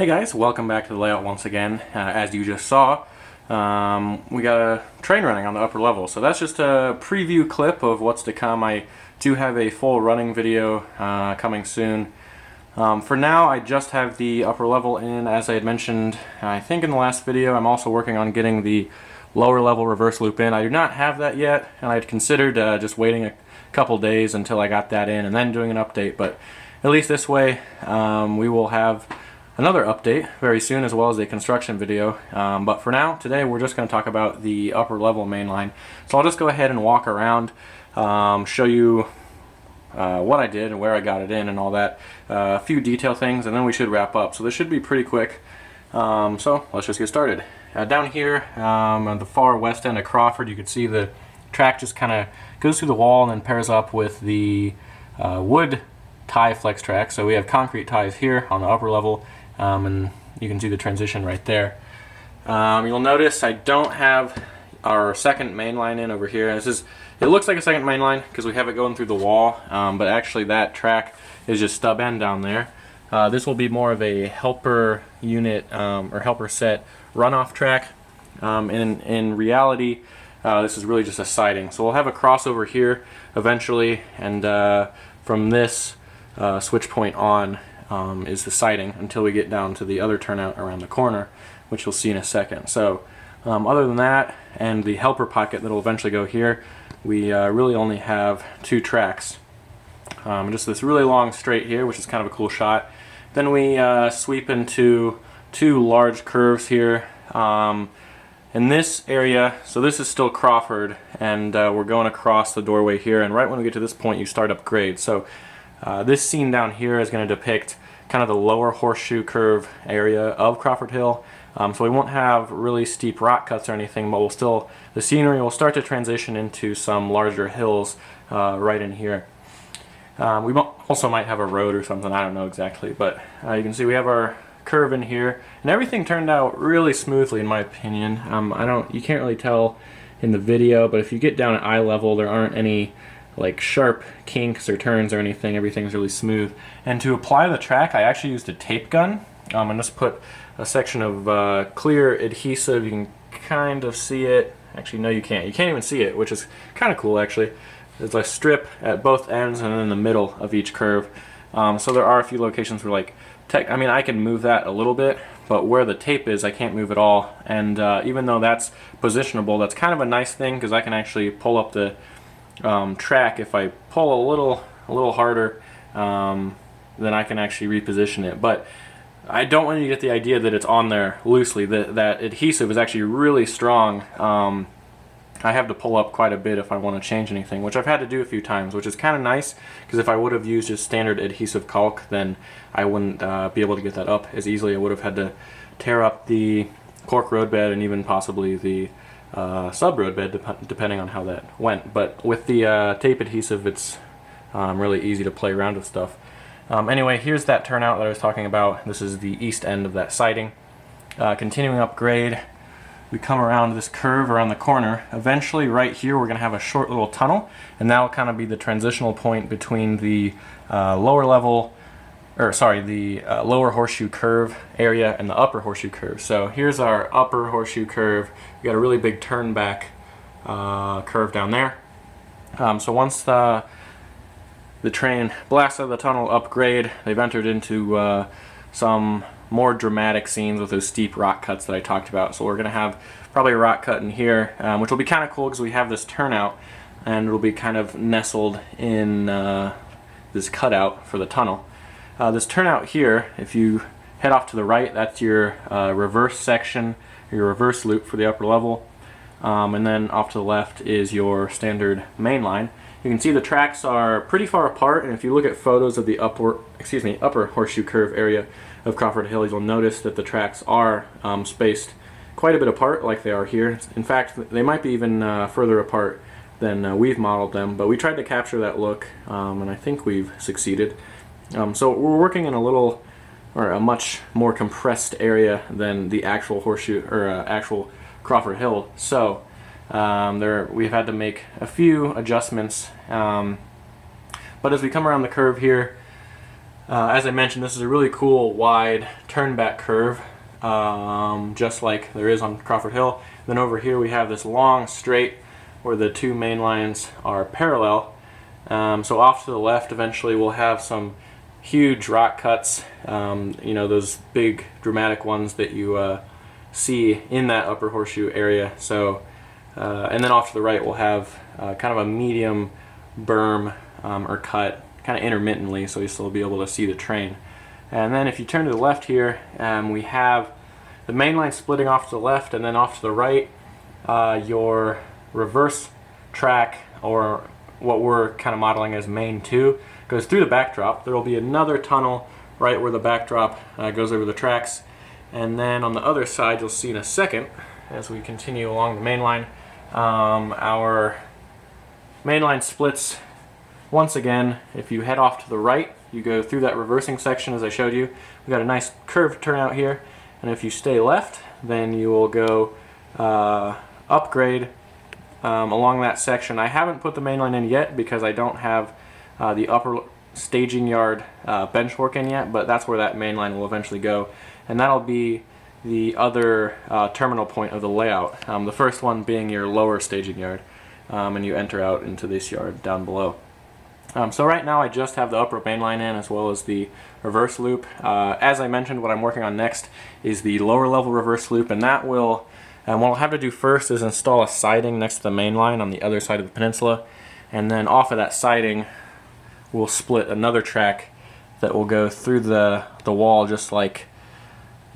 Hey guys, welcome back to the layout once again. As you just saw, we got a train running on the upper level. So that's just a preview clip of what's to come. I do have a full running video coming soon. For now, I just have the upper level in. As I had mentioned, I think in the last video, I'm also working on getting the lower level reverse loop in. I do not have that yet, and I'd considered just waiting a couple days until I got that in and then doing an update. But at least this way, we will have another update very soon, as well as a construction video. But for now, today we're just going to talk about the upper level mainline. So I'll just go ahead and walk around, show you what I did and where I got it in and all that, a few detail things, and then we should wrap up. So this should be pretty quick. So let's just get started. Down here on the far west end of Crawford, you can see the track just kind of goes through the wall and then pairs up with the wood tie flex track. So we have concrete ties here on the upper level, and you can see the transition right there. You'll notice I don't have our second main line in over here. It looks like a second main line because we have it going through the wall, but actually that track is just stub end down there. This will be more of a helper unit or helper set runoff track. In reality, this is really just a siding. So we'll have a crossover here eventually, and from this switch point on is the siding until we get down to the other turnout around the corner, which you'll see in a second. So other than that and the helper pocket that will eventually go here, we really only have two tracks. Just this really long straight here, which is kind of a cool shot. Then we sweep into two large curves here. In this area, so this is still Crawford, and we're going across the doorway here, and right when we get to this point you start up grade. So this scene down here is going to depict kind of the lower horseshoe curve area of Crawford Hill. So we won't have really steep rock cuts or anything, but the scenery will start to transition into some larger hills right in here. We also might have a road or something, I don't know exactly, but you can see we have our curve in here, and everything turned out really smoothly in my opinion. You can't really tell in the video, but if you get down at eye level, there aren't any like sharp kinks or turns or anything. Everything's really smooth. And to apply the track, I actually used a tape gun. I just put a section of clear adhesive. You can kind of see it. Actually, no, you can't. You can't even see it, which is kind of cool actually. There's a strip at both ends and then in the middle of each curve. So there are a few locations where I can move that a little bit, but where the tape is, I can't move at all. And even though that's positionable, that's kind of a nice thing because I can actually pull up the track. If I pull a little harder, then I can actually reposition it. But I don't want you to get the idea that it's on there loosely. That adhesive is actually really strong. I have to pull up quite a bit if I want to change anything, which I've had to do a few times, which is kind of nice because if I would have used just standard adhesive caulk, then I wouldn't be able to get that up as easily. I would have had to tear up the cork roadbed and even possibly the sub roadbed, depending on how that went. But with the tape adhesive, it's really easy to play around with stuff. Anyway, here's that turnout that I was talking about. This is the east end of that siding. Continuing up grade, we come around this curve around the corner. Eventually, right here, we're going to have a short little tunnel, and that will kind of be the transitional point between the lower horseshoe curve area and the upper horseshoe curve. So here's our upper horseshoe curve. We got a really big turn back curve down there. So once the train blasts out of the tunnel upgrade, they've entered into some more dramatic scenes with those steep rock cuts that I talked about. So we're going to have probably a rock cut in here, which will be kind of cool because we have this turnout and it'll be kind of nestled in this cutout for the tunnel. This turnout here, if you head off to the right, that's your reverse section, your reverse loop for the upper level. And then off to the left is your standard main line. You can see the tracks are pretty far apart, and if you look at photos of the upper horseshoe curve area of Crawford Hill, you'll notice that the tracks are spaced quite a bit apart, like they are here. In fact, they might be even further apart than we've modeled them, but we tried to capture that look, and I think we've succeeded. So we're working in a much more compressed area than the actual horseshoe or actual Crawford Hill. So we've had to make a few adjustments, but as we come around the curve here, As I mentioned, this is a really cool wide turn-back curve, just like there is on Crawford Hill. Then over here we have this long straight where the two main lines are parallel. So off to the left eventually we'll have some huge rock cuts, you know, those big dramatic ones that you see in that upper horseshoe area. So, and then off to the right we'll have kind of a medium berm or cut, kind of intermittently, so you still be able to see the train. And then if you turn to the left here, we have the main line splitting off to the left, and then off to the right, your reverse track, or what we're kind of modeling as main 2, goes through the backdrop. There will be another tunnel right where the backdrop goes over the tracks, and then on the other side you'll see in a second, as we continue along the main line, our main line splits once again. If you head off to the right, you go through that reversing section as I showed you. We've got a nice curved turnout here, and if you stay left, then you will go upgrade along that section. I haven't put the main line in yet because I don't have the upper staging yard bench work in yet, but that's where that main line will eventually go, and that'll be the other terminal point of the layout. The first one being your lower staging yard, and you enter out into this yard down below. So right now I just have the upper main line in as well as the reverse loop. As I mentioned, what I'm working on next is the lower level reverse loop, and that will, what I'll have to do first is install a siding next to the main line on the other side of the peninsula, and then off of that siding we'll split another track that will go through the wall, just like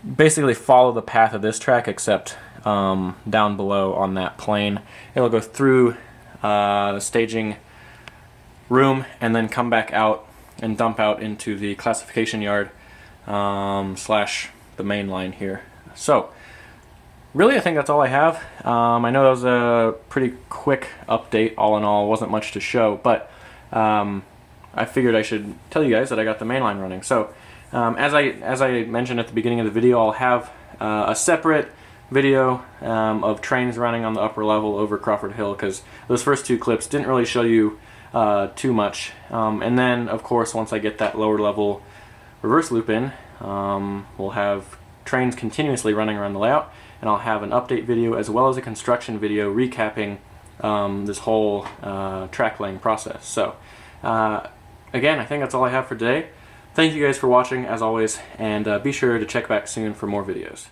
basically follow the path of this track, except down below on that plane. It'll go through the staging room and then come back out and dump out into the classification yard slash the main line here. So really I think that's all I have. I know that was a pretty quick update all in all. It wasn't much to show, but I figured I should tell you guys that I got the main line running. So as I mentioned at the beginning of the video, I'll have a separate video of trains running on the upper level over Crawford Hill, because those first two clips didn't really show you too much. And then of course once I get that lower level reverse loop in, we'll have trains continuously running around the layout, and I'll have an update video as well as a construction video recapping this whole track laying process. So again, I think that's all I have for today. Thank you guys for watching as always, and be sure to check back soon for more videos.